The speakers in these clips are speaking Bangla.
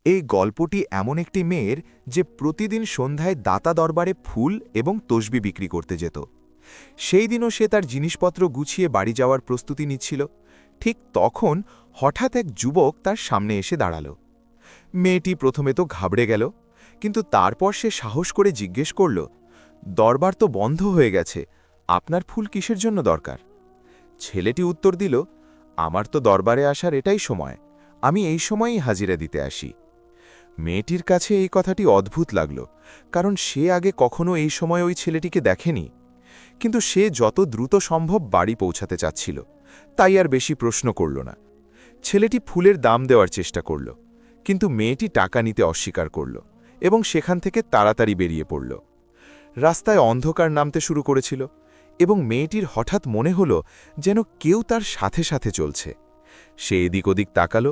এই গল্পটি এমন একটি মেয়ের যে প্রতিদিন সন্ধ্যায় দাতা দরবারে ফুল এবং তসবি বিক্রি করতে যেত। সেই দিনও সে তার জিনিসপত্র গুছিয়ে বাড়ি যাওয়ার প্রস্তুতি নিচ্ছিল। ঠিক তখন হঠাৎ এক যুবক তার সামনে এসে দাঁড়াল। মেয়েটি প্রথমে তো ঘাবড়ে গেল, কিন্তু তারপর সে সাহস করে জিজ্ঞেস করল, দরবার তো বন্ধ হয়ে গেছে, আপনার ফুল কিসের জন্য দরকার? ছেলেটি উত্তর দিল, আমার তো দরবারে আসার এটাই সময়, আমি এই সময়ই হাজিরা দিতে আসি। মেয়েটির কাছে এই কথাটি অদ্ভুত লাগল, কারণ সে আগে কখনো এই সময় ওই ছেলেটিকে দেখেনি। কিন্তু সে যত দ্রুত সম্ভব বাড়ি পৌঁছাতে চাচ্ছিল, তাই আর বেশি প্রশ্ন করল না। ছেলেটি ফুলের দাম দেওয়ার চেষ্টা করল, কিন্তু মেয়েটি টাকা নিতে অস্বীকার করল এবং সেখান থেকে তাড়াতাড়ি বেরিয়ে পড়ল। রাস্তায় অন্ধকার নামতে শুরু করেছিল এবং মেয়েটির হঠাৎ মনে হল যেন কেউ তার সাথে সাথে চলছে। সে এদিক ওদিক তাকাল,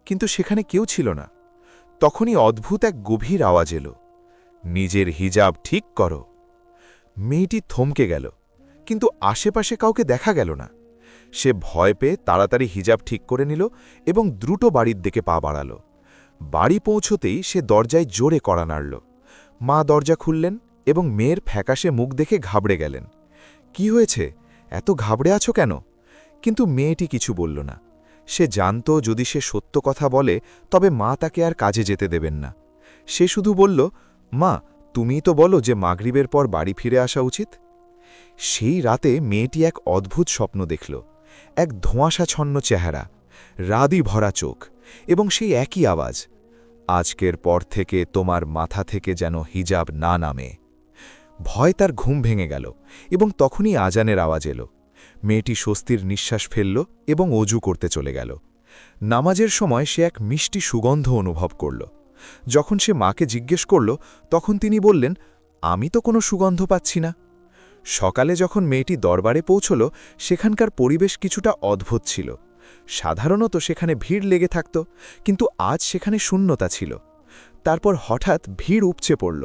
কিন্তু সেখানে কেউ ছিল না। তখনই অদ্ভুত এক গভীর আওয়াজ এলো, নিজের হিজাব ঠিক করো। মেয়েটি থমকে গেল, কিন্তু আশেপাশে কাউকে দেখা গেল না। সে ভয় পেয়ে তাড়াতাড়ি হিজাব ঠিক করে নিল এবং দ্রুত বাড়ির দিকে পা বাড়াল। বাড়ি পৌঁছতেই সে দরজায় জোরে কড়া নাড়ল। মা দরজা খুললেন এবং মেয়ের ফ্যাকাশে মুখ দেখে ঘাবড়ে গেলেন। কি হয়েছে, এত ঘাবড়ে আছো কেন? কিন্তু মেয়েটি কিছু বলল না। সে জানত যদি সে সত্য কথা বলে তবে মা তাকে আর কাজে যেতে দেবেন না। সে শুধু বলল, মা, তুমিই তো বলো যে মাগরিবের পর বাড়ি ফিরে আসা উচিত। সেই রাতে মেয়েটি এক অদ্ভুত স্বপ্ন দেখল। এক ধোঁয়াশাছন্ন চেহারা, রাদি ভরা চোখ এবং সেই একই আওয়াজ, আজকের পর থেকে তোমার মাথা থেকে যেন হিজাব না নামে। ভয় তার ঘুম ভেঙে গেল এবং তখনই আজানের আওয়াজ এলো। মেয়েটি স্বস্তির নিঃশ্বাস ফেলল এবং অজু করতে চলে গেল। নামাজের সময় সে এক মিষ্টি সুগন্ধ অনুভব করল। যখন সে মাকে জিজ্ঞেস করল, তখন তিনি বললেন, আমি তো কোনো সুগন্ধ পাচ্ছি না। সকালে যখন মেয়েটি দরবারে পৌঁছল, সেখানকার পরিবেশ কিছুটা অদ্ভুত ছিল। সাধারণত সেখানে ভিড় লেগে থাকত, কিন্তু আজ সেখানে শূন্যতা ছিল। তারপর হঠাৎ ভিড় উপচে পড়ল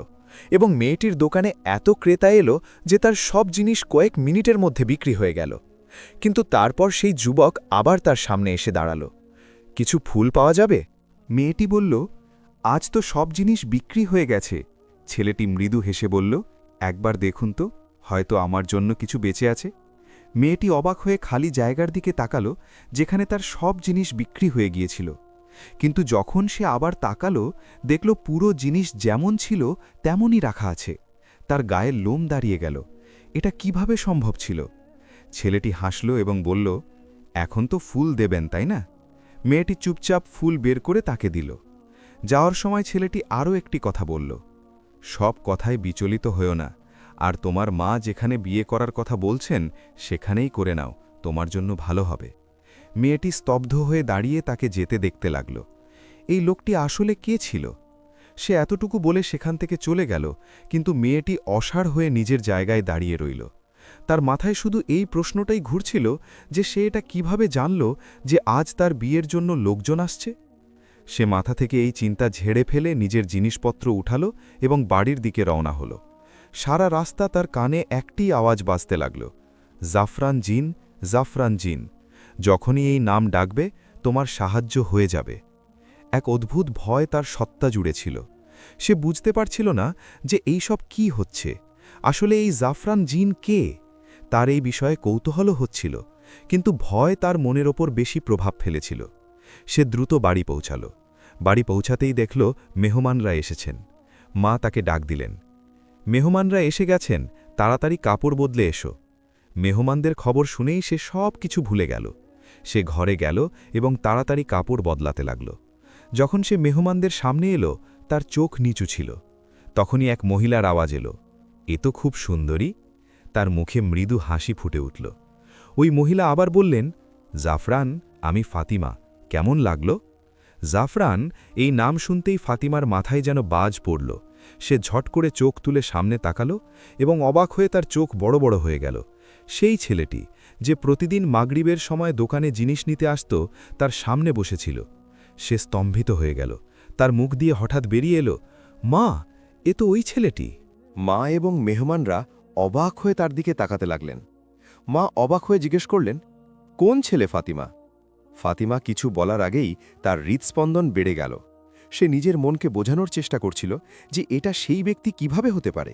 এবং মেয়েটির দোকানে এত ক্রেতা এলো যে তার সব জিনিস কয়েক মিনিটের মধ্যে বিক্রি হয়ে গেল। কিন্তু তারপর সেই যুবক আবার তার সামনে এসে দাঁড়াল। কিছু ফুল পাওয়া যাবে? মেয়েটি বলল, আজ তো সব জিনিস বিক্রি হয়ে গেছে। ছেলেটি মৃদু হেসে বলল, একবার দেখুন তো, হয়তো আমার জন্য কিছু বেঁচে আছে। মেয়েটি অবাক হয়ে খালি জায়গার দিকে তাকালো, যেখানে তার সব জিনিস বিক্রি হয়ে গিয়েছিল। কিন্তু যখন সে আবার তাকালো, দেখল পুরো জিনিস যেমন ছিল তেমনই রাখা আছে। তার গায়ের লোম দাঁড়িয়ে গেল। এটা কিভাবে সম্ভব ছিল? ছেলেটি হাসল এবং বলল, এখন তো ফুল দেবেন, তাই না? মেয়েটি চুপচাপ ফুল বের করে তাকে দিল। যাওয়ার সময় ছেলেটি আরও একটি কথা বলল, সব কথায় বিচলিত হয়েও না, আর তোমার মা যেখানে বিয়ে করার কথা বলছেন সেখানেই করে নাও, তোমার জন্য ভালো হবে। মেয়েটি স্তব্ধ হয়ে দাঁড়িয়ে তাকে যেতে দেখতে লাগল। এই লোকটি আসলে কে ছিল? সে এতটুকু বলে সেখান থেকে চলে গেল, কিন্তু মেয়েটি অসাড় হয়ে নিজের জায়গায় দাঁড়িয়ে রইল। তার মাথায় শুধু এই প্রশ্নটাই ঘুরছিল যে সে এটা কিভাবে জানল যে আজ তার বিয়ের জন্য লোকজন আসছে। সে মাথা থেকে এই চিন্তা ঝেড়ে ফেলে নিজের জিনিসপত্র উঠালো এবং বাড়ির দিকে রওনা হল। সারা রাস্তা তার কানে একটি আওয়াজ বাজতে লাগল, জাফরান জিন, জাফরান জিন, যখনই এই নাম ডাকবে তোমার সাহায্য হয়ে যাবে। এক অদ্ভুত ভয় তার সত্তা জুড়ে ছিল। সে বুঝতে পারছিল না যে এই সব কি হচ্ছে। আসলে এই জাফরান জিন কে? তার এই বিষয়ে কৌতূহলও হচ্ছিল, কিন্তু ভয় তার মনের ওপর বেশি প্রভাব ফেলেছিল। সে দ্রুত বাড়ি পৌঁছাল। বাড়ি পৌঁছাতেই দেখল মেহমানরা এসেছেন। মা তাকে ডাক দিলেন, মেহমানরা এসে গেছেন, তাড়াতাড়ি কাপড় বদলে এসো। মেহমানদের খবর শুনেই সে সব কিছু ভুলে গেল। সে ঘরে গেল এবং তাড়াতাড়ি কাপড় বদলাতে লাগল। যখন সে মেহমানদের সামনে এলো, তার চোখ নিচু ছিল। তখনই এক মহিলার আওয়াজ এলো, এ তো খুব সুন্দরী। তার মুখে মৃদু হাসি ফুটে উঠল। ওই মহিলা আবার বললেন, জাফরান, আমি ফাতিমা, কেমন লাগল? জাফরান এই নাম শুনতেই ফাতিমার মাথায় যেন বাজ পড়ল। সে ঝট করে চোখ তুলে সামনে তাকালো এবং অবাক হয়ে তার চোখ বড় বড় হয়ে গেল। সেই ছেলেটি যে প্রতিদিন মাগরিবের সময় দোকানে জিনিস নিতে আসত, তার সামনে বসেছিল। সে স্তম্ভিত হয়ে গেল। তার মুখ দিয়ে হঠাৎ বেরিয়ে এলো, মা, এ তো ওই ছেলেটি। মা এবং মেহমানরা অবাক হয়ে তার দিকে তাকাতে লাগলেন। মা অবাক হয়ে জিজ্ঞেস করলেন, কোন ছেলে ফাতিমা? ফাতিমা কিছু বলার আগেই তার হৃৎস্পন্দন বেড়ে গেল। সে নিজের মনকে বোঝানোর চেষ্টা করছিল যে এটা সেই ব্যক্তি কিভাবে হতে পারে।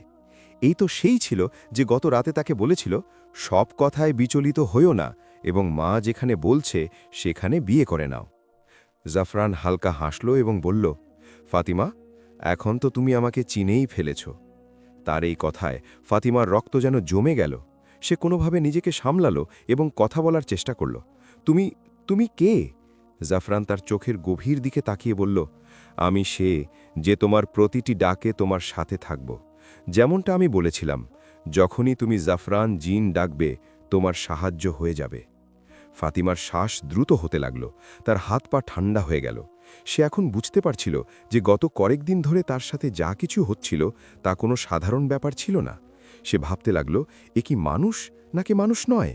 এই তো সেই ছিল যে গত রাতে তাকে বলেছিল, সব কথায় বিচলিত হইও না এবং মা যেখানে বলছে সেখানে বিয়ে করে নাও। জাফরান হালকা হাসল এবং বলল, ফাতিমা, এখন তো তুমি আমাকে চিনেই ফেলেছ। তার এই কথায় ফাতিমার রক্ত যেন জমে গেল। সে কোনোভাবে নিজেকে সামলালো এবং কথা বলার চেষ্টা করল। তুমি তুমি কে? জাফরান তার চোখের গভীর দিকে তাকিয়ে বলল, আমি সে যে তোমার প্রতিটি ডাকে তোমার সাথে থাকব। যেমনটা আমি বলেছিলাম, যখনই তুমি জাফরান জিন ডাকবে তোমার সাহায্য হয়ে যাবে। ফাতিমার শ্বাস দ্রুত হতে লাগল, তার হাত পা ঠান্ডা হয়ে গেল। সে এখন বুঝতে পারছিল যে গত কয়েকদিন ধরে তার সাথে যা কিছু হচ্ছিল তা কোনো সাধারণ ব্যাপার ছিল না। সে ভাবতে লাগল, এ কি মানুষ নাকি মানুষ নয়?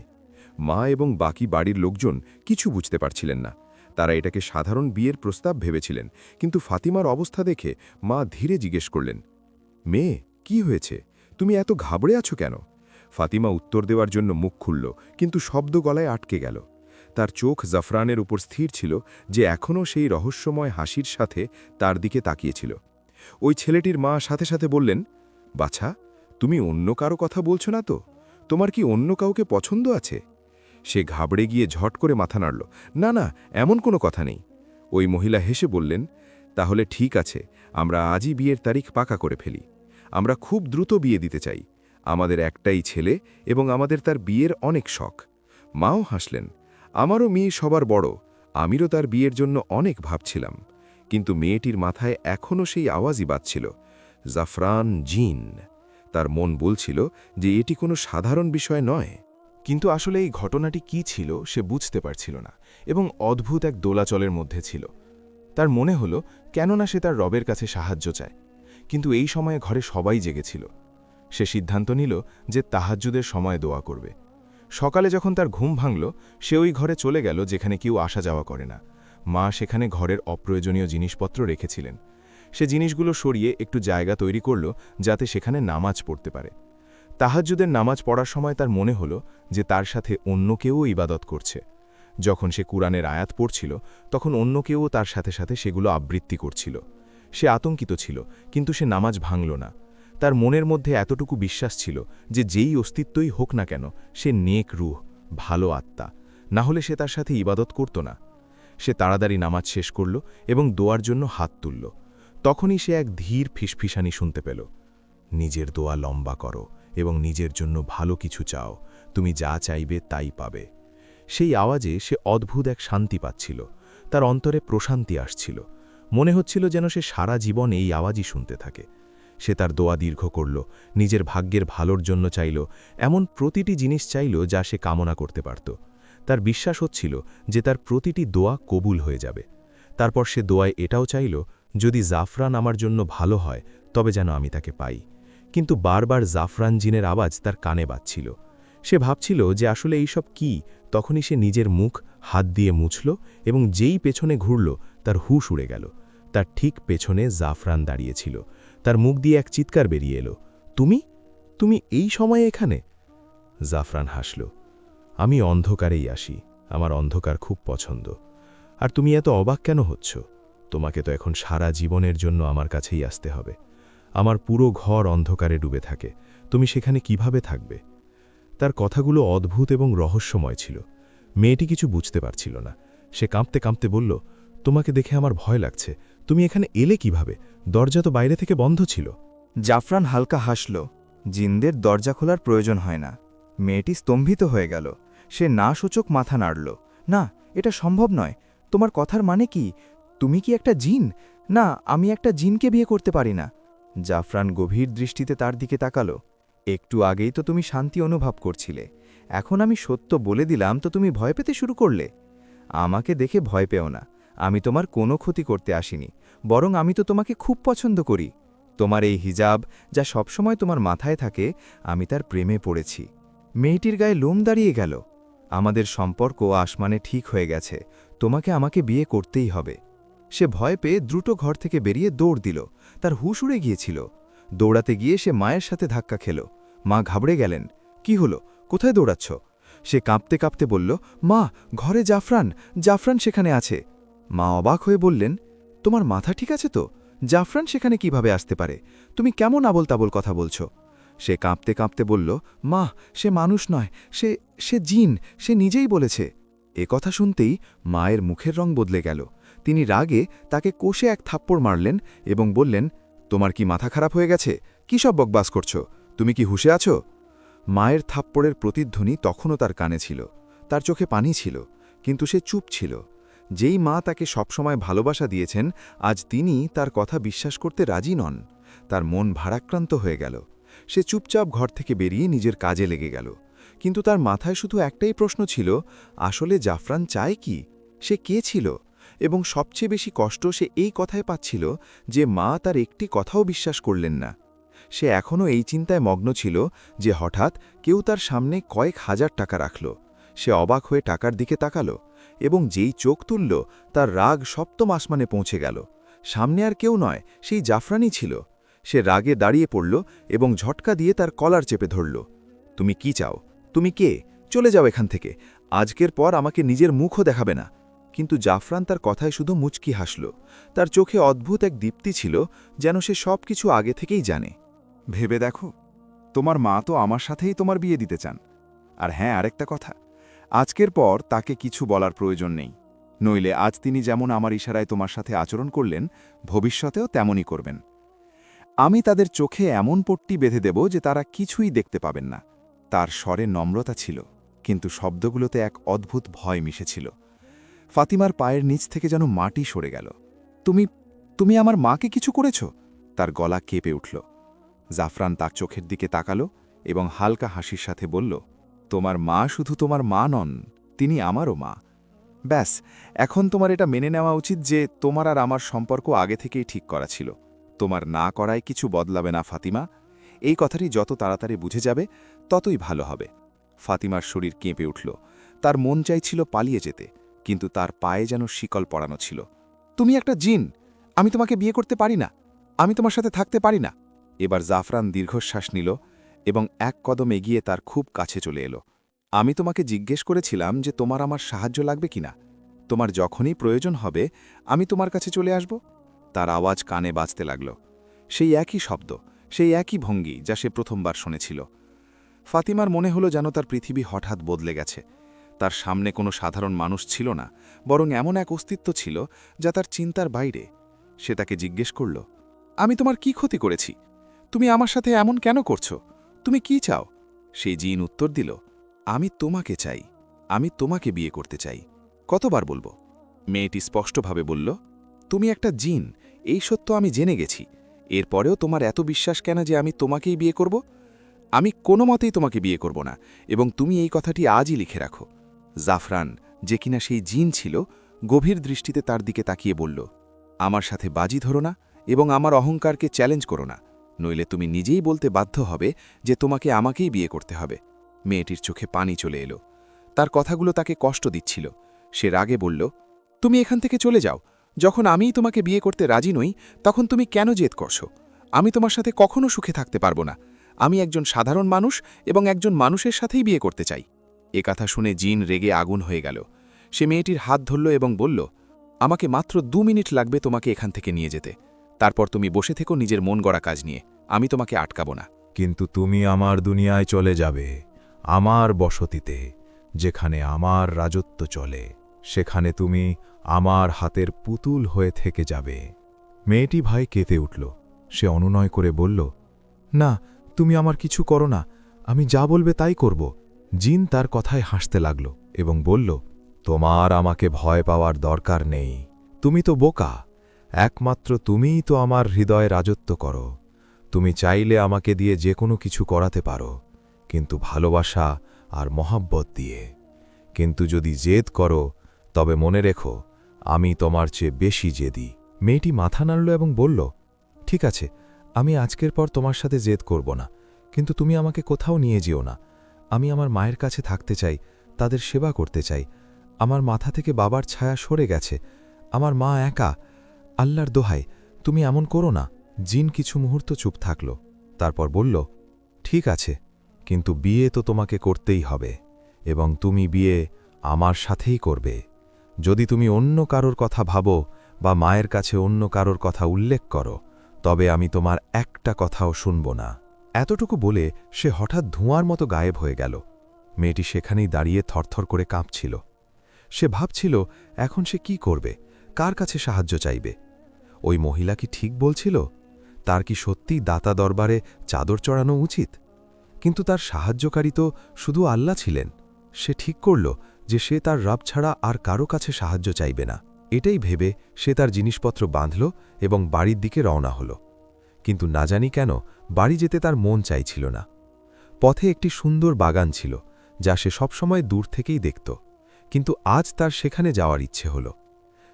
মা এবং বাকি বাড়ির লোকজন কিছু বুঝতে পারছিলেন না। তারা এটাকে সাধারণ বিয়ের প্রস্তাব ভেবেছিলেন, কিন্তু ফাতিমার অবস্থা দেখে মা ধীরে জিজ্ঞেস করলেন, মেয়ে, কি হয়েছে? তুমি এত ঘাবড়ে আছো কেন? ফাতিমা উত্তর দেওয়ার জন্য মুখ খুলল, কিন্তু শব্দ গলায় আটকে গেল। তার চোখ জাফরানের উপর স্থির ছিল, যে এখনও সেই রহস্যময় হাসির সাথে তার দিকে তাকিয়েছিল। ওই ছেলেটির মা সাথে সাথে বললেন, বাছা, তুমি অন্য কারো কথা বলছো না তো? তোমার কি অন্য কাউকে পছন্দ আছে? সে ঘাবড়ে গিয়ে ঝট করে মাথা নাড়ল। না না, এমন কোনো কথা নেই। ওই মহিলা হেসে বললেন, তাহলে ঠিক আছে, আমরা আজই বিয়ের তারিখ পাকা করে ফেলি। আমরা খুব দ্রুত বিয়ে দিতে চাই। আমাদের একটাই ছেলে এবং আমাদের তার বিয়ের অনেক শখ। মাও হাসলেন, আমারও মেয়ে সবার বড়, আমিরও তার বিয়ের জন্য অনেক ভাবছিলাম। কিন্তু মেয়েটির মাথায় এখনও সেই আওয়াজই বাজছিল, জাফরান জিন। তার মন বলছিল যে এটি কোনো সাধারণ বিষয় নয়। কিন্তু আসলে এই ঘটনাটি কি ছিল সে বুঝতে পারছিল না, এবং অদ্ভুত এক দোলাচলের মধ্যে ছিল। তার মনে হলো কেননা সে তার রবের কাছে সাহায্য চায়। কিন্তু এই সময়ে ঘরে সবাই জেগেছিল। সে সিদ্ধান্ত নিল যে তাহাজ্জুদের সময় দোয়া করবে। সকালে যখন তার ঘুম ভাঙল, সে ওই ঘরে চলে গেল যেখানে কেউ আসা যাওয়া করে না। মা সেখানে ঘরের অপ্রয়োজনীয় জিনিসপত্র রেখেছিলেন। সে জিনিসগুলো সরিয়ে একটু জায়গা তৈরি করল যাতে সেখানে নামাজ পড়তে পারে। তাহাজ্জুদের নামাজ পড়ার সময় তার মনে হলো যে তার সাথে অন্য কেউও ইবাদত করছে। যখন সে কুরআনের আয়াত পড়ছিল, তখন অন্য কেউও তার সাথে সাথে সেগুলো আবৃত্তি করছিল। সে আতঙ্কিত ছিল, কিন্তু সে নামাজ ভাঙল না। তার মনের মধ্যে এতটুকু বিশ্বাস ছিল যে যেই অস্তিত্বই হোক না কেন, সে নেক রূহ, ভালো আত্মা, না হলে সে তার সাথে ইবাদত করত না। সে তাড়াতাড়ি নামাজ শেষ করল এবং দোয়ার জন্য হাত তুলল। তখনই সে এক ধীর ফিসফিসানি শুনতে পেল, নিজের দোয়া লম্বা করো এবং নিজের জন্য ভালো কিছু চাও, তুমি যা চাইবে তাই পাবে। সেই আওয়াজে সে অদ্ভুত এক শান্তি পাচ্ছিল। তার অন্তরে প্রশান্তি আসছিল। মনে হচ্ছিল যেন সে সারা জীবন এই আওয়াজই শুনতে থাকে। সে তার দোয়া দীর্ঘ করল, নিজের ভাগ্যের ভালোর জন্য চাইল, এমন প্রতিটি জিনিস চাইল যা সে কামনা করতে পারত। তার বিশ্বাস হচ্ছিল যে তার প্রতিটি দোয়া কবুল হয়ে যাবে। তারপর সে দোয়ায় এটাও চাইল, যদি জাফরান আমার জন্য ভালো হয় তবে যেন আমি তাকে পাই। কিন্তু বারবার জাফরান জিনের আওয়াজ তার কানে বাজছিল। সে ভাবছিল যে আসলে এইসব কি। তখনই সে নিজের মুখ হাত দিয়ে মুছল এবং যেই পেছনে ঘুরল তার হুঁশ উড়ে গেল। তার ঠিক পেছনে জাফরান দাঁড়িয়েছিল। তার মুখ দিয়ে এক চিৎকার বেরিয়ে এলো, তুমি তুমি এই সময়ে এখানে? জাফরান হাসল, আমি অন্ধকারেই আসি, আমার অন্ধকার খুব পছন্দ। আর তুমি এত অবাক কেন হচ্ছ? তোমাকে তো এখন সারা জীবনের জন্য আমার কাছেই আসতে হবে। আমার পুরো ঘর অন্ধকারে ডুবে থাকে, তুমি সেখানে কিভাবে থাকবে? তার কথাগুলো অদ্ভুত এবং রহস্যময় ছিল। মেয়েটি কিছু বুঝতে পারছিল না। সে কাঁপতে কাঁপতে বলল, তোমাকে দেখে আমার ভয় লাগছে, তুমি এখানে এলে কিভাবে? দরজা তো বাইরে থেকে বন্ধ ছিল। জাফরান হালকা হাসল, জিনদের দরজা খোলার প্রয়োজন হয় না। মেয়েটি স্তম্ভিত হয়ে গেল। সে না সূচক মাথা নাড়ল, না, এটা সম্ভব নয়। তোমার কথার মানে কি? তুমি কি একটা জিন? না, আমি একটা জিনকে বিয়ে করতে পারি না। জাফরান গভীর দৃষ্টিতে তার দিকে তাকালো, একটু আগেই তো তুমি শান্তি অনুভব করছিলে, এখন আমি সত্য বলে দিলাম তো তুমি ভয় পেতে শুরু করলে। আমাকে দেখে ভয় পেও না, আমি তোমার কোনো ক্ষতি করতে আসিনি, বরং আমি তো তোমাকে খুব পছন্দ করি। তোমার এই হিজাব যা সবসময় তোমার মাথায় থাকে, আমি তার প্রেমে পড়েছি। মেয়েটির গায়ে লোম দাঁড়িয়ে গেল। আমাদের সম্পর্ক আসমানে ঠিক হয়ে গেছে, তোমাকে আমাকে বিয়ে করতেই হবে। সে ভয় পেয়ে দ্রুত ঘর থেকে বেরিয়ে দৌড় দিল। তার হুঁশ উড়ে গিয়েছিল। দৌড়াতে গিয়ে সে মায়ের সাথে ধাক্কা খেল। মা ঘাবড়ে গেলেন, কি হলো, কোথায় দৌড়াচ্ছ? সে কাঁপতে কাঁপতে বলল, মা, ঘরে জাফরান, জাফরান সেখানে আছে। মা অবাক হয়ে বললেন, তোমার মাথা ঠিক আছে তো? জাফরান সেখানে কিভাবে আসতে পারে? তুমি কেমন আবল তাবল কথা বলছো? সে কাঁপতে কাঁপতে বলল, মা, সে মানুষ নয়, সে জিন, সে নিজেই বলেছে। এ কথা শুনতেই মায়ের মুখের রং বদলে গেল। তিনি রাগে তাকে কষে এক থাপ্পড় মারলেন এবং বললেন, তোমার কি মাথা খারাপ হয়ে গেছে? কি সব বকবাস করছো? তুমি কি হুঁশে আছো? মায়ের থাপ্পড়ের প্রতিধ্বনি তখনও তার কানে ছিল। তার চোখে পানি ছিল, কিন্তু সে চুপ ছিল। যেই মা তাকে সবসময় ভালোবাসা দিয়েছেন, আজ তিনি তার কথা বিশ্বাস করতে রাজি নন। তার মন ভারাক্রান্ত হয়ে গেল। সে চুপচাপ ঘর থেকে বেরিয়ে নিজের কাজে লেগে গেল। কিন্তু তার মাথায় শুধু একটাই প্রশ্ন ছিল, আসলে জাফরান চায় কি? সে কে ছিল? এবং সবচেয়ে বেশি কষ্ট সে এই কথায় পাচ্ছিল যে মা তার একটি কথাও বিশ্বাস করলেন না। সে এখনও এই চিন্তায় মগ্ন ছিল যে হঠাৎ কেউ তার সামনে কয়েক হাজার টাকা রাখল। সে অবাক হয়ে টাকার দিকে তাকালো এবং যেই চোখ তুলল তার রাগ সপ্তম আসমানে পৌঁছে গেল। সামনে আর কেউ নয়, সেই জাফরানই ছিল। সে রাগে দাঁড়িয়ে পড়ল এবং ঝটকা দিয়ে তার কলার চেপে ধরল। তুমি কি চাও? তুমি কে? চলে যাও এখান থেকে। আজকের পর আমাকে নিজের মুখও দেখাবে না। কিন্তু জাফরান তার কথায় শুধু মুচকি হাসল। তার চোখে অদ্ভুত এক দীপ্তি ছিল, যেন সে সব কিছু আগে থেকেই জানে। ভেবে দেখো, তোমার মা তো আমার সাথেই তোমার বিয়ে দিতে চান। আর হ্যাঁ, আরেকটা কথা, আজকের পর তাকে কিছু বলার প্রয়োজন নেই। নইলে আজ তিনি যেমন আমার ইশারায় তোমার সাথে আচরণ করলেন, ভবিষ্যতেও তেমনই করবেন। আমি তাদের চোখে এমন পট্টি বেঁধে দেব যে তারা কিছুই দেখতে পাবেন না। তার স্বরে নম্রতা ছিল, কিন্তু শব্দগুলোতে এক অদ্ভুত ভয় মিশেছিল। ফাতিমার পায়ের নিচ থেকে যেন মাটি সরে গেল। তুমি আমার মাকে কিছু করেছ? তার গলা কেঁপে উঠল। জাফরান তার চোখের দিকে তাকালো এবং হালকা হাসির সাথে বলল, তোমার মা শুধু তোমার মা নন, তিনি আমারও মা। ব্যাস, এখন তোমার এটা মেনে নেওয়া উচিত যে তোমার আর আমার সম্পর্ক আগে থেকেই ঠিক করা ছিল। তোমার না করায় কিছু বদলাবে না ফাতিমা। এই কথাটি যত তাড়াতাড়ি বুঝে যাবে ততই ভালো হবে। ফাতিমার শরীর কেঁপে উঠল। তার মন চাইছিল পালিয়ে যেতে, কিন্তু তার পায়ে যেন শিকল পরানো ছিল। তুমি একটা জিন, আমি তোমাকে বিয়ে করতে পারি না, আমি তোমার সাথে থাকতে পারি না। এবার জাফরান দীর্ঘশ্বাস নিল এবং এক কদম এগিয়ে তার খুব কাছে চলে এলো। আমি তোমাকে জিজ্ঞেস করেছিলাম যে তোমার আমার সাহায্য লাগবে কিনা। তোমার যখনই প্রয়োজন হবে আমি তোমার কাছে চলে আসব। তার আওয়াজ কানে বাজতে লাগল। সেই একই শব্দ, সেই একই ভঙ্গি যা সে প্রথমবার শুনেছিল। ফাতিমার মনে হলো যেন তার পৃথিবী হঠাৎ বদলে গেছে। তার সামনে কোনো সাধারণ মানুষ ছিল না, বরং এমন এক অস্তিত্ব ছিল যা তার চিন্তার বাইরে। সে তাকে জিজ্ঞেস করল, আমি তোমার কি ক্ষতি করেছি? তুমি আমার সাথে এমন কেন করছো? তুমি কি চাও? সেই জিন উত্তর দিল, আমি তোমাকে চাই, আমি তোমাকে বিয়ে করতে চাই। কতবার বলবো? মেয়েটি স্পষ্টভাবে বলল, তুমি একটা জিন, এই সত্য আমি জেনে গেছি। এরপরেও তোমার এত বিশ্বাস কেন যে আমি তোমাকেই বিয়ে করব? আমি কোনো মতেই তোমাকে বিয়ে করব না, এবং তুমি এই কথাটি আজই লিখে রাখো। জাফরান, যে কিনা সেই জিন ছিল, গভীর দৃষ্টিতে তার দিকে তাকিয়ে বলল, আমার সাথে বাজি ধরো না এবং আমার অহংকারকে চ্যালেঞ্জ করো না, নইলে তুমি নিজেই বলতে বাধ্য হবে যে তোমাকে আমাকেই বিয়ে করতে হবে। মেয়েটির চোখে পানি চলে এলো। তার কথাগুলো তাকে কষ্ট দিচ্ছিল। সে রাগে বলল, তুমি এখান থেকে চলে যাও। যখন আমিই তোমাকে বিয়ে করতে রাজি নই, তখন তুমি কেন জেদ করছো? আমি তোমার সাথে কখনো সুখে থাকতে পারবো না। আমি একজন সাধারণ মানুষ এবং একজন মানুষের সাথেই বিয়ে করতে চাই। এ কথা শুনে জিন রেগে আগুন হয়ে গেল। সে মেয়েটির হাত ধরল এবং বলল, আমাকে মাত্র 2 মিনিট লাগবে তোমাকে এখান থেকে নিয়ে যেতে। তারপর তুমি বসে থেকো নিজের মন গড়া কাজ নিয়ে। আমি তোমাকে আটকাবো না। কিন্তু তুমি আমার দুনিয়ায় চলে যাবে, আমার বসতিতে, যেখানে আমার রাজত্ব চলে। সেখানে তুমি আমার হাতের পুতুল হয়ে থেকে যাবে। মেয়েটি ভয়ে কেঁপে উঠল। সে অনুনয় করে বলল, না, তুমি আমার কিছু করো না, আমি যা বলবে তাই করব। জিন তার কথায় হাসতে লাগল এবং বলল, তোমার আমাকে ভয় পাওয়ার দরকার নেই। তুমি তো বোকা, একমাত্র তুমিই তো আমার হৃদয়ে রাজত্ব করো। তুমি চাইলে আমাকে দিয়ে যে কোনো কিছু করাতে পারো, কিন্তু ভালোবাসা আর মহাব্বত দিয়ে। কিন্তু যদি জেদ করো, তবে মনে রেখো, আমি তোমার চেয়ে বেশি জেদি। মেয়েটি মাথা নাড়ল এবং বলল, ঠিক আছে, আমি আজকের পর তোমার সাথে জেদ করব না, কিন্তু তুমি আমাকে কোথাও নিয়ে যেও না। আমি আমার মায়ের কাছে থাকতে চাই, তাদের সেবা করতে চাই। আমার মাথা থেকে বাবার ছায়া সরে গেছে, আমার মা একা। আল্লাহর দোহাই, তুমি এমন করো না। জিন কিছু মুহূর্ত চুপ থাকল, তারপর বলল, ঠিক আছে, কিন্তু বিয়ে তো তোমাকে করতেই হবে, এবং তুমি বিয়ে আমার সাথেই করবে। যদি তুমি অন্য কারোর কথা ভাবো বা মায়ের কাছে অন্য কারোর কথা উল্লেখ করো, তবে আমি তোমার একটা কথাও শুনব না। এতটুকু বলে সে হঠাৎ ধোঁয়ার মতো গায়েব হয়ে গেল। মেয়েটি সেখানেই দাঁড়িয়ে থরথর করে কাঁপছিল। সে ভাবছিল এখন সে কি করবে, কার কাছে সাহায্য চাইবে। ওই মহিলা কি ঠিক বলছিল? তার কি সত্যিই দাতা দরবারে চাদর চড়ানো উচিত? কিন্তু তার সাহায্যকারী তো শুধু আল্লাহ ছিলেন। সে ঠিক করল যে সে তার রব ছাড়া আর কারো কাছে সাহায্য চাইবে না। এটাই ভেবে সে তার জিনিসপত্র বাঁধল এবং বাড়ির দিকে রওনা হল। কিন্তু না জানি কেন বাড়ি যেতে তার মন চাইছিল না। পথে একটি সুন্দর বাগান ছিল, যা সে সবসময় দূর থেকেই দেখত, কিন্তু আজ তার সেখানে যাওয়ার ইচ্ছে হল।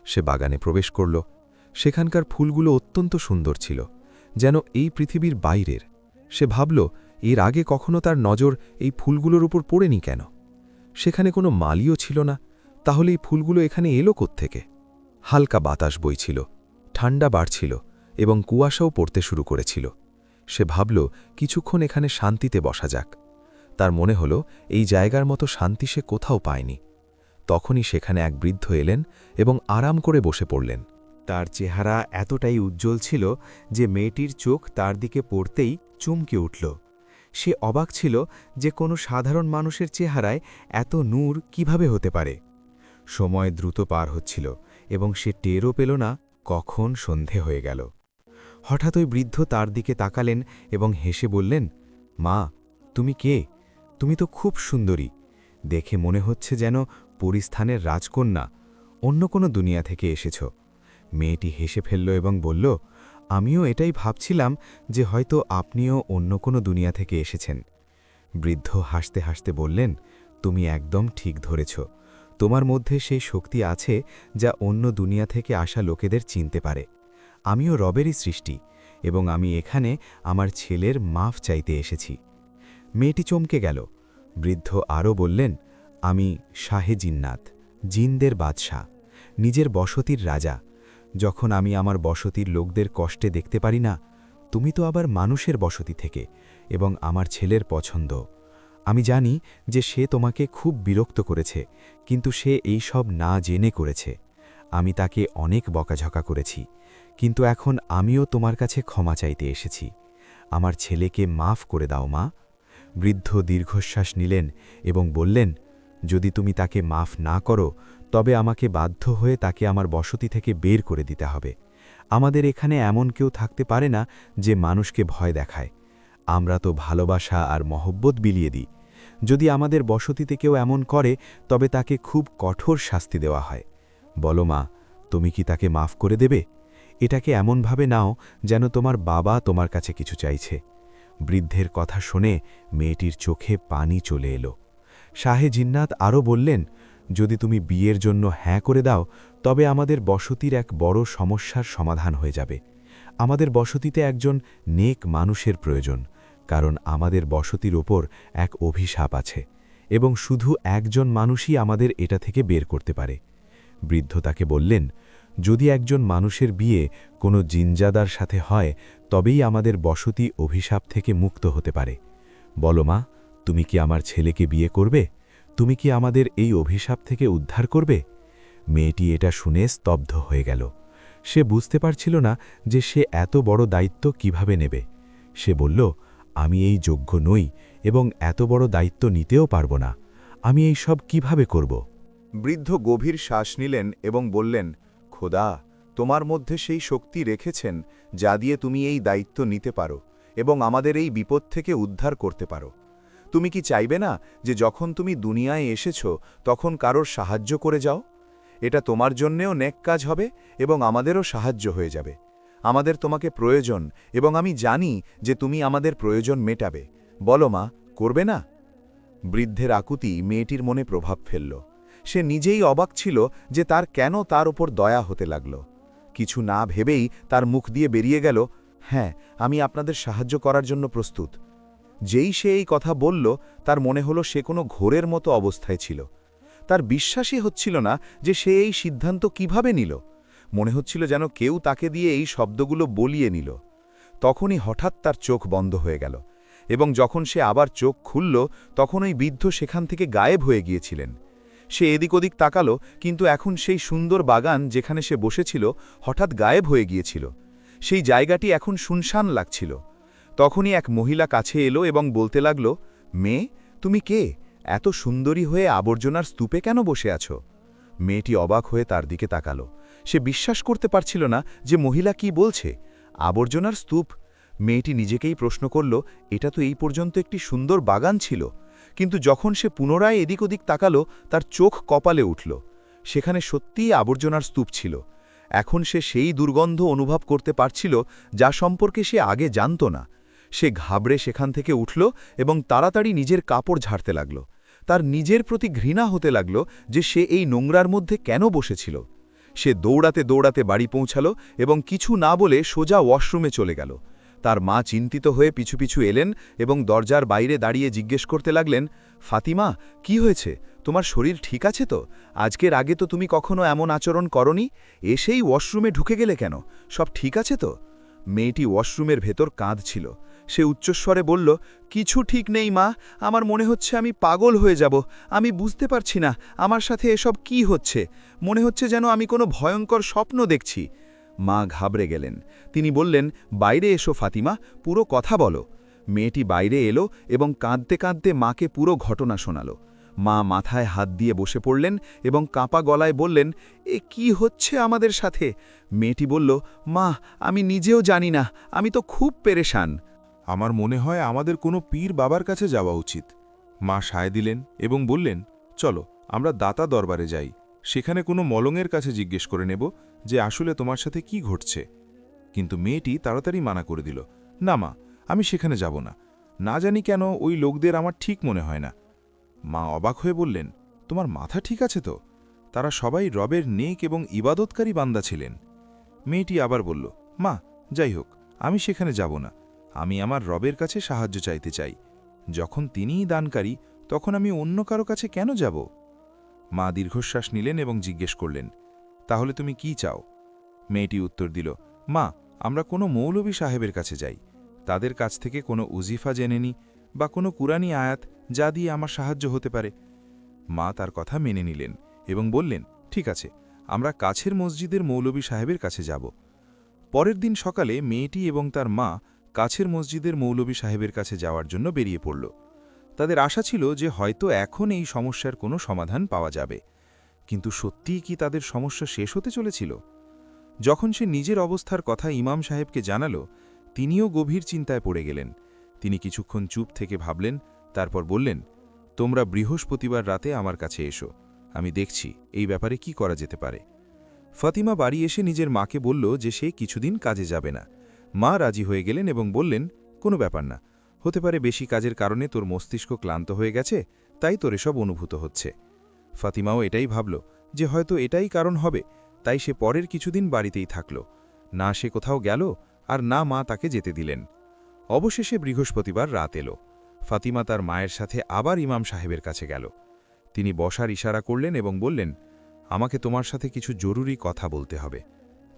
সে বাগানে প্রবেশ করল। সেখানকার ফুলগুলো অত্যন্ত সুন্দর ছিল, যেন এই পৃথিবীর বাইরের। সে ভাবল এর আগে কখনো তার নজর এই ফুলগুলোর উপর পড়েনি কেন। সেখানে কোনো মালিও ছিল না, তাহলে এই ফুলগুলো এখানে এলো কোত্থেকে? হালকা বাতাস বইছিল, ঠান্ডা বাড়ছিল এবং কুয়াশাও পড়তে শুরু করেছিল। সে ভাবল কিছুক্ষণ এখানে শান্তিতে বসা যাক। তার মনে হল এই জায়গার মতো শান্তি সে কোথাও পায়নি। তখনই সেখানে এক বৃদ্ধ এলেন এবং আরাম করে বসে পড়লেন। তার চেহারা এতটাই উজ্জ্বল ছিল যে মেয়েটির চোখ তার দিকে পড়তেই চমকে উঠল। সে অবাক ছিল যে কোনো সাধারণ মানুষের চেহারায় এত নূর কিভাবে হতে পারে। সময় দ্রুত পার হচ্ছিল এবং সে টেরও পেল না কখন সন্ধে হয়ে গেল। হঠাৎ ওই বৃদ্ধ তার দিকে তাকালেন এবং হেসে বললেন, মা, তুমি কে? তুমি তো খুব সুন্দরী। দেখে মনে হচ্ছে যেন পরিস্থানের রাজকন্যা, অন্য কোনো দুনিয়া থেকে এসেছ। মেয়েটি হেসে ফেলল এবং বলল, আমিও এটাই ভাবছিলাম যে হয়তো আপনিও অন্য কোনো দুনিয়া থেকে এসেছেন। বৃদ্ধ হাসতে হাসতে বললেন, তুমি একদম ঠিক ধরেছ। তোমার মধ্যে সেই শক্তি আছে যা অন্য দুনিয়া থেকে আসা লোকেদের চিনতে পারে। আমিও রবেরই সৃষ্টি এবং আমি এখানে আমার ছেলের মাফ চাইতে এসেছি। মেয়েটি চমকে গেল। বৃদ্ধ আরও বললেন, আমি শাহে জিন্নাত, জিনদের বাদশাহ, নিজের বসতির রাজা। যখন আমি আমার বসতির লোকদের কষ্টে দেখতে পারি না, তুমি তো আবার মানুষের বসতি থেকে এবং আমার ছেলের পছন্দ। আমি জানি যে সে তোমাকে খুব বিরক্ত করেছে, কিন্তু সে এই সব না জেনে করেছে। আমি তাকে অনেক বকাঝকা করেছি, কিন্তু এখন আমিও তোমার কাছে ক্ষমা চাইতে এসেছি। আমার ছেলেকে মাফ করে দাও মা। বৃদ্ধ দীর্ঘশ্বাস নিলেন এবং বললেন, যদি তুমি তাকে মাফ না করো তবে আমাকে বাধ্য হয়ে তাকে আমার বসতি থেকে বের করে দিতে হবে। আমাদের এখানে এমন কেউ থাকতে পারে না যে মানুষকে ভয় দেখায়। আমরা তো ভালোবাসা আর মহব্বত বিলিয়ে দিই। যদি আমাদের বসতিতে কেউ এমন করে তবে তাকে খুব কঠোর শাস্তি দেওয়া হয়। বলো মা, তুমি কি তাকে মাফ করে দেবে? এটাকে এমনভাবে নাও যেন তোমার বাবা তোমার কাছে কিছু চাইছে। বৃদ্ধের কথা শুনে মেয়েটির চোখে পানি চলে এলো। শাহে জিন্নাত আরও বললেন, যদি তুমি বিয়ের জন্য হ্যাঁ করে দাও তবে আমাদের বসতির এক বড় সমস্যার সমাধান হয়ে যাবে। আমাদের বসতিতে একজন নেক মানুষের প্রয়োজন, কারণ আমাদের বসতির ওপর এক অভিশাপ আছে এবং শুধু একজন মানুষই আমাদের এটা থেকে বের করতে পারে। বৃদ্ধ তাকে বললেন, যদি একজন মানুষের বিয়ে কোনো জিনজাদার সাথে হয় তবেই আমাদের বসতি অভিশাপ থেকে মুক্ত হতে পারে। বলো মা, তুমি কি আমার ছেলেকে বিয়ে করবে? তুমি কি আমাদের এই অভিশাপ থেকে উদ্ধার করবে? মেয়েটি এটা শুনে স্তব্ধ হয়ে গেল। সে বুঝতে পারছিল না যে সে এত বড় দায়িত্ব কিভাবে নেবে। সে বলল, আমি এই যোগ্য নই এবং এত বড় দায়িত্ব নিতেও পারব না। আমি এই সব কিভাবে করব? বৃদ্ধ গভীর শ্বাস নিলেন এবং বললেন, খোদা তোমার মধ্যে সেই শক্তি রেখেছেন যা দিয়ে তুমি এই দায়িত্ব নিতে পারো এবং আমাদের এই বিপদ থেকে উদ্ধার করতে পারো। তুমি কি চাইবে না যে যখন তুমি দুনিয়ায় এসেছ তখন কারোর সাহায্য করে যাও? এটা তোমার জন্যেও নেক কাজ হবে এবং আমাদেরও সাহায্য হয়ে যাবে। আমাদের তোমাকে প্রয়োজন এবং আমি জানি যে তুমি আমাদের প্রয়োজন মেটাবে। বলো মা, করবে না? বৃদ্ধের আকুতি মেয়েটির মনে প্রভাব ফেলল। সে নিজেই অবাক ছিল যে তার কেন তার ওপর দয়া হতে লাগল। কিছু না ভেবেই তার মুখ দিয়ে বেরিয়ে গেল, হ্যাঁ, আমি আপনাদের সাহায্য করার জন্য প্রস্তুত। যেই সে এই কথা বলল তার মনে হলো সে কোনো ঘোরের মতো অবস্থায় ছিল। তার বিশ্বাসই হচ্ছিল না যে সে এই সিদ্ধান্ত কিভাবে নিল। মনে হচ্ছিল যেন কেউ তাকে দিয়ে এই শব্দগুলো বলিয়ে নিল। তখনই হঠাৎ তার চোখ বন্ধ হয়ে গেল এবং যখন সে আবার চোখ খুলল তখন ওই বৃদ্ধ সেখান থেকে গায়েব হয়ে গিয়েছিলেন। সে এদিক ওদিক তাকালো, কিন্তু এখন সেই সুন্দর বাগান যেখানে সে বসেছিল হঠাৎ গায়েব হয়ে গিয়েছিল। সেই জায়গাটি এখন শুনশান লাগছিল। তখনই এক মহিলা কাছে এলো এবং বলতে লাগল, মেয়ে, তুমি কে? এত সুন্দরী হয়ে আবর্জনার স্তূপে কেন বসে আছো? মেয়েটি অবাক হয়ে তার দিকে তাকালো। সে বিশ্বাস করতে পারছিল না যে মহিলা কি বলছে। আবর্জনার স্তূপ? মেয়েটি নিজেকেই প্রশ্ন করল, এটা তো এই পর্যন্ত একটি সুন্দর বাগান ছিল। কিন্তু যখন সে পুনরায় এদিক ওদিক তাকালো, তার চোখ কপালে উঠল। সেখানে সত্যিই আবর্জনার স্তূপ ছিল। এখন সে সেই দুর্গন্ধ অনুভব করতে পারছিল যা সম্পর্কে সে আগে জানত না। সে ঘাবড়ে সেখান থেকে উঠল এবং তাড়াতাড়ি নিজের কাপড় ঝাড়তে লাগল। তার নিজের প্রতি ঘৃণা হতে লাগল যে সে এই নোংরার মধ্যে কেন বসেছিল। সে দৌড়াতে দৌড়াতে বাড়ি পৌঁছাল এবং কিছু না বলে সোজা ওয়াশরুমে চলে গেল। তার মা চিন্তিত হয়ে পিছু পিছু এলেন এবং দরজার বাইরে দাঁড়িয়ে জিজ্ঞেস করতে লাগলেন, ফাতিমা, কি হয়েছে? তোমার শরীর ঠিক আছে তো? আজকের আগে তো তুমি কখনো এমন আচরণ করনি। এসেই ওয়াশরুমে ঢুকে গেলে কেন? সব ঠিক আছে তো? মেয়েটি ওয়াশরুমের ভেতর কাঁদছিল। সে উচ্চস্বরে বলল, কিছু ঠিক নেই মা, আমার মনে হচ্ছে আমি পাগল হয়ে যাব। আমি বুঝতে পারছি না আমার সাথে এসব কি হচ্ছে। মনে হচ্ছে যেন আমি কোনো ভয়ঙ্কর স্বপ্ন দেখছি। মা ঘাবড়ে গেলেন। তিনি বললেন, বাইরে এসো ফাতিমা, পুরো কথা বলো। মেয়েটি বাইরে এলো এবং কাঁদতে কাঁদতে মাকে পুরো ঘটনা শোনাল। মা মাথায় হাত দিয়ে বসে পড়লেন এবং কাঁপা গলায় বললেন, এ কি হচ্ছে আমাদের সাথে? মেয়েটি বলল, মা, আমি নিজেও জানি না, আমি তো খুব পেরেশান। আমার মনে হয় আমাদের কোনো পীর বাবার কাছে যাওয়া উচিত। মা সায় দিলেন এবং বললেন, চলো আমরা দাতা দরবারে যাই। সেখানে কোনো মলঙের কাছে জিজ্ঞেস করে নেব যে আসলে তোমার সাথে কি ঘটছে। কিন্তু মেয়েটি তাড়াতাড়ি মানা করে দিল, না মা, আমি সেখানে যাব না। না জানি কেন ওই লোকদের আমার ঠিক মনে হয় না। মা অবাক হয়ে বললেন, তোমার মাথা ঠিক আছে তো? তারা সবাই রবের নেক এবং ইবাদতকারী বান্দা ছিলেন। মেয়েটি আবার বলল, মা, যাই হোক, আমি সেখানে যাব না। আমি আমার রবের কাছে সাহায্য চাইতে চাই। যখন তিনিই দানকারী, তখন আমি অন্য কারো কাছে কেন যাব? মা দীর্ঘশ্বাস নিলেন এবং জিজ্ঞেস করলেন, তাহলে তুমি কি চাও? মেয়েটি উত্তর দিল, মা, আমরা কোনো মৌলভী সাহেবের কাছে যাই। তাদের কাছ থেকে কোনো উজিফা জেনে নিই বা কোনো কুরআনী আয়াত যা দিয়ে আমার সাহায্য হতে পারে। মা তার কথা মেনে নিলেন এবং বললেন, ঠিক আছে, আমরা কাছের মসজিদের মৌলভী সাহেবের কাছে যাব। পরের দিন সকালে মেয়েটি এবং তার মা কাছের মসজিদের মৌলভী সাহেবের কাছে যাওয়ার জন্য বেরিয়ে পড়ল। তাদের আশা ছিল যে হয়তো এখন এই সমস্যার কোনো সমাধান পাওয়া যাবে। কিন্তু সত্যিই কি তাদের সমস্যা শেষ হতে চলেছিল? যখন সে নিজের অবস্থার কথা ইমাম সাহেবকে জানাল, তিনিও গভীর চিন্তায় পড়ে গেলেন। তিনি কিছুক্ষণ চুপ থেকে ভাবলেন, তারপর বললেন, তোমরা বৃহস্পতিবার রাতে আমার কাছে এসো, আমি দেখছি এই ব্যাপারে কি করা যেতে পারে। ফাতিমা বাড়ি এসে নিজের মাকে বলল যে সে কিছুদিন কাজে যাবে না। মা রাজি হয়ে গেলেন এবং বললেন, কোনো ব্যাপার না, হতে পারে বেশি কাজের কারণে তোর মস্তিষ্ক ক্লান্ত হয়ে গেছে, তাই তোর এসব অনুভূত হচ্ছে। ফাতিমাও এটাই ভাবল যে হয়তো এটাই কারণ হবে, তাই সে পরের কিছুদিন বাড়িতেই থাকল। না সে কোথাও গেল আর না মা তাকে যেতে দিলেন। অবশেষে বৃহস্পতিবার রাত এলো। ফাতিমা তার মায়ের সাথে আবার ইমাম সাহেবের কাছে গেল। তিনি বসার ইশারা করলেন এবং বললেন, আমাকে তোমার সাথে কিছু জরুরি কথা বলতে হবে।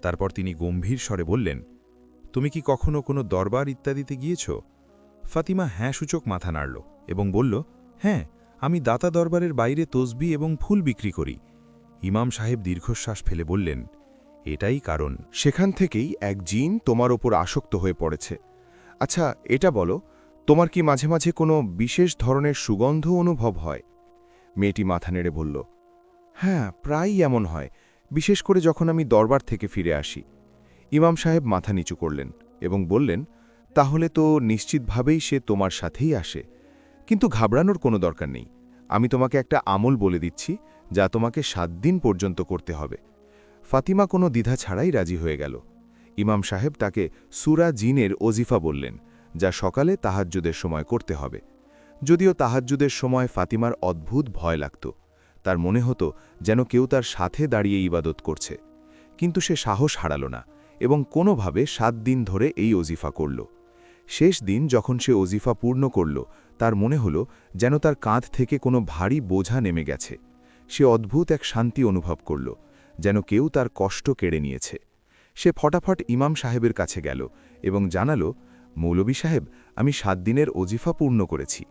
তারপর তিনি গম্ভীর স্বরে বললেন, তুমি কি কখনো কোনো দরবার ইত্যাদিতে গিয়েছ? ফাতিমা হ্যাঁ সূচক মাথা নাড়ল এবং বলল, হ্যাঁ, আমি দাতা দরবারের বাইরে তসবি এবং ফুল বিক্রি করি। ইমাম সাহেব দীর্ঘশ্বাস ফেলে বললেন, এটাই কারণ। সেখান থেকেই এক জিন তোমার ওপর আসক্ত হয়ে পড়েছে। আচ্ছা, এটা বলো, তোমার কি মাঝে মাঝে কোনো বিশেষ ধরনের সুগন্ধ অনুভব হয়? মেয়েটি মাথা নেড়ে বলল, হ্যাঁ, প্রায়ই এমন হয়, বিশেষ করে যখন আমি দরবার থেকে ফিরে আসি। ইমাম সাহেব মাথা নিচু করলেন এবং বললেন, তাহলে তো নিশ্চিতভাবেই সে তোমার সাথেই আসে। কিন্তু ঘাবড়ানোর কোনো দরকার নেই। আমি তোমাকে একটা আমল বলে দিচ্ছি যা তোমাকে 7 দিন পর্যন্ত করতে হবে। ফাতিমা কোনো দ্বিধা ছাড়াই রাজি হয়ে গেল। ইমাম সাহেব তাকে সূরা জিনের ওজিফা বললেন, যা সকালে তাহাজ্জুদের সময় করতে হবে। যদিও তাহাজ্জুদের সময় ফাতিমার অদ্ভুত ভয় লাগত। তার মনে হতো যেন কেউ তার সাথে দাঁড়িয়ে ইবাদত করছে। কিন্তু সে সাহস হারাল না এবং কোনোভাবে 7 দিন ধরে এই ওজিফা করল। শেষ দিন যখন সে ওজিফা পূর্ণ করল, তার মনে হল যেন তার কাঁধ থেকে কোনো ভারী বোঝা নেমে গেছে। সে অদ্ভুত এক শান্তি অনুভব করল, যেন কেউ তার কষ্ট কেড়ে নিয়েছে। সে ফটাফট ইমাম সাহেবের কাছে গেল এবং জানাল, মৌলভী সাহেব, আমি 7 দিনের ওজিফা পূর্ণ করেছি।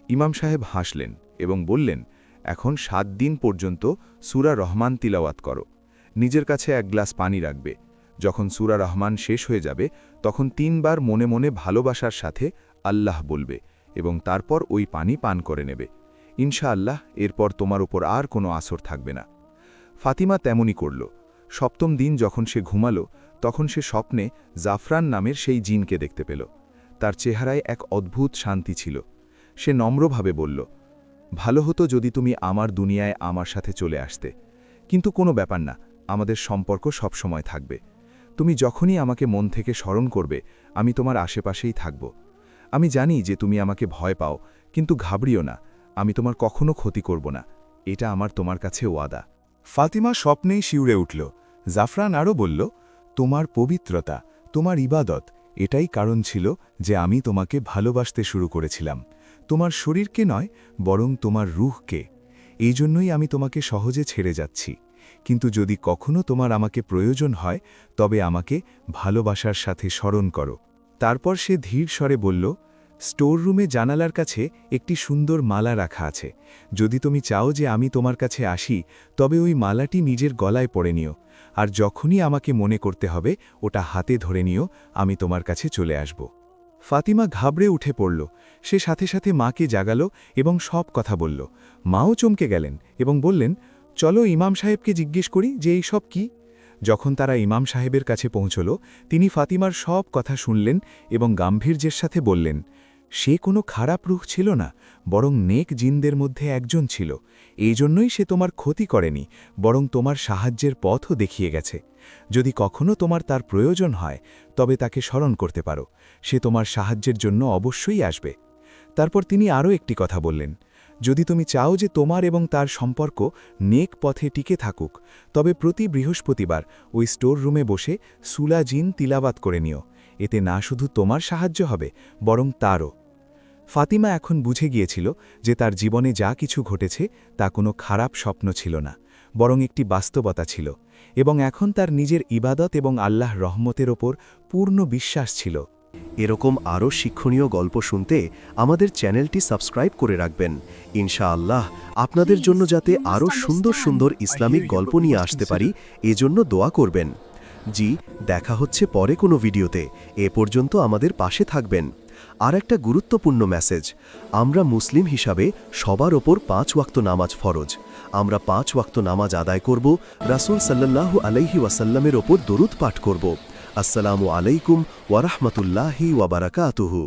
ইমাম সাহেব হাসলেন এবং বললেন, এখন 7 দিন পর্যন্ত সূরা রহমান তিলাওয়াত করো। নিজের কাছে এক গ্লাস পানি রাখবে। যখন সূরা রহমান শেষ হয়ে যাবে তখন 3 বার মনে মনে ভালোবাসার সাথে আল্লাহ বলবে এবং তারপর ওই পানি পান করে নেবে। ইনশাআল্লাহ এরপর তোমার উপর আর কোনো আসর থাকবে না। ফাতিমা তেমনই করল। 7ম দিন যখন সে ঘুমালো তখন সে স্বপ্নে জাফরান নামের সেই জিনকে দেখতে পেল। তার চেহারায় এক অদ্ভুত শান্তি ছিল। সে নম্রভাবে বলল, ভালো হতো যদি তুমি আমার দুনিয়ায় আমার সাথে চলে আসতে, কিন্তু কোনো ব্যাপার না, আমাদের সম্পর্ক সবসময় থাকবে। তুমি যখনই আমাকে মন থেকে স্মরণ করবে আমি তোমার আশেপাশেই থাকব। আমি জানি যে তুমি আমাকে ভয় পাও, কিন্তু ঘাবড়িও না, আমি তোমার কখনো ক্ষতি করব না, এটা আমার তোমার কাছে ওয়াদা। ফাতিমা স্বপ্নেই শিউরে উঠল। জাফরান আরও বলল, তোমার পবিত্রতা, তোমার ইবাদত, এটাই কারণ ছিল যে আমি তোমাকে ভালোবাসতে শুরু করেছিলাম। তোমার শরীরকে নয়, বরং তোমার রুহকে। এই জন্যই আমি তোমাকে সহজে ছেড়ে যাচ্ছি। কিন্তু যদি কখনো তোমার আমাকে প্রয়োজন হয় তবে আমাকে ভালোবাসার সাথে স্মরণ করো। তারপর সে ধীর স্বরে বলল, স্টোর রুমে জানালার কাছে একটি সুন্দর মালা রাখা আছে। যদি তুমি চাও যে আমি তোমার কাছে আসি তবে ওই মালাটি নিজের গলায় পরে নিও, আর যখনই আমাকে মনে করতে হবে ওটা হাতে ধরে নিও, আমি তোমার কাছে চলে আসব। ফাতিমা ঘাবড়ে উঠে পড়ল। সে সাথে সাথে মাকে জাগালো এবং সব কথা বলল। মাও চমকে গেলেন এবং বললেন, চলো ইমাম সাহেবকে জিজ্ঞেস করি যে এই সব কি। যখন তারা ইমাম সাহেবের কাছে পৌঁছল তিনি ফাতিমার সব কথা শুনলেন এবং গাম্ভীর্যের সাথে বললেন, সে কোনো খারাপ রূহ ছিল না, বরং নেক জিনদের মধ্যে একজন ছিল। এই জন্যই সে তোমার ক্ষতি করেনি, বরং তোমার সাহায্যের পথও দেখিয়ে গেছে। যদি কখনো তোমার তার প্রয়োজন হয় তবে তাকে স্মরণ করতে পারো, সে তোমার সাহায্যের জন্য অবশ্যই আসবে। তারপর তিনি আরও একটি কথা বললেন, যদি তুমি চাও যে তোমার এবং তার সম্পর্ক নেক পথে টিকে থাকুক তবে প্রতি বৃহস্পতিবার ওই স্টোর রুমে বসে সুলা জিন তিলাবাত করে নিও। এতে না শুধু তোমার সাহায্য হবে বরং তারও। ফাতিমা এখন বুঝে গিয়েছিল যে তার জীবনে যা কিছু ঘটেছে তা কোনো খারাপ স্বপ্ন ছিল না, বরং একটি বাস্তবতা ছিল, এবং এখন তার নিজের ইবাদত এবং আল্লাহর রহমতের ওপর পূর্ণ বিশ্বাস ছিল। এরকম আরও শিক্ষণীয় গল্প শুনতে আমাদের চ্যানেলটি সাবস্ক্রাইব করে রাখবেন। ইনশাআল্লাহ আপনাদের জন্য যাতে আরও সুন্দর সুন্দর ইসলামিক গল্প নিয়ে আসতে পারি এজন্য দোয়া করবেন। জি, দেখা হচ্ছে পরে কোনো ভিডিওতে। এ পর্যন্ত আমাদের পাশে থাকবেন। আর একটা গুরুত্বপূর্ণ মেসেজ, আমরা মুসলিম হিসাবে সবার ওপর 5 ওয়াক্ত নামাজ ফরজ। আমরা 5 ওয়াক্ত নামাজ আদায় করব, রাসূল সাল্লাল্লাহু আলাইহি ওয়াসাল্লামের ওপর দরুদ পাঠ করব। আসসালামু আলাইকুম ওয়া রাহমাতুল্লাহি ওয়া বারাকাতুহু।